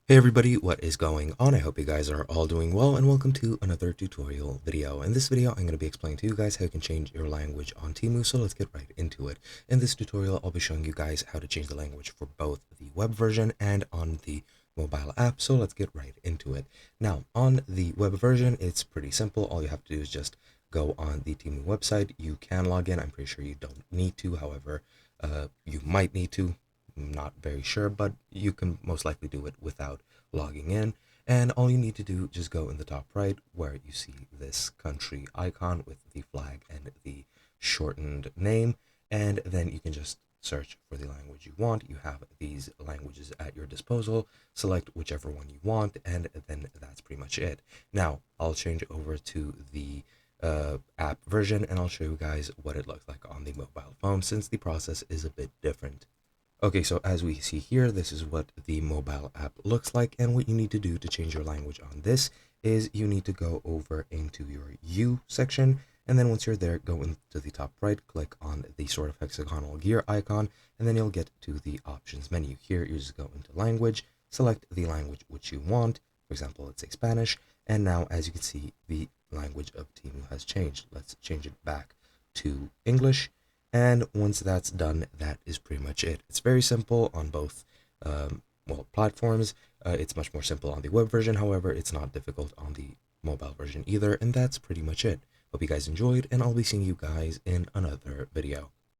Hey everybody, what is going on? I hope you guys are all doing well and welcome to another tutorial video. In this video, I'm going to be explaining to you guys how you can change your language on Temu, so let's get right into it. In this tutorial, I'll be showing you guys how to change the language for both the web version and on the mobile app, so let's get right into it. Now, on the web version, it's pretty simple. All you have to do is just go on the Temu website. You can log in. I'm pretty sure you don't need to, however, you might need to. I'm not very sure, but you can most likely do it without logging in. And all you need to do, just go in the top right where you see this country icon with the flag and the shortened name, and then you can just search for the language you want. You have these languages at your disposal. Select whichever one you want, and then that's pretty much it. Now I'll change over to the app version and I'll show you guys what it looks like on the mobile phone, since the process is a bit different. Okay, so as we see here, this is what the mobile app looks like, and what you need to do to change your language on this is you need to go over into your U section, and then once you're there, go into the top right, click on the sort of hexagonal gear icon, and then you'll get to the options menu. Here, you just go into language, select the language which you want. For example, let's say Spanish, and now as you can see, the language of Temu has changed. Let's change it back to English. And once that's done, that is pretty much it. It's very simple on both platforms. It's much more simple on the web version. However, it's not difficult on the mobile version either. And that's pretty much it. Hope you guys enjoyed, and I'll be seeing you guys in another video.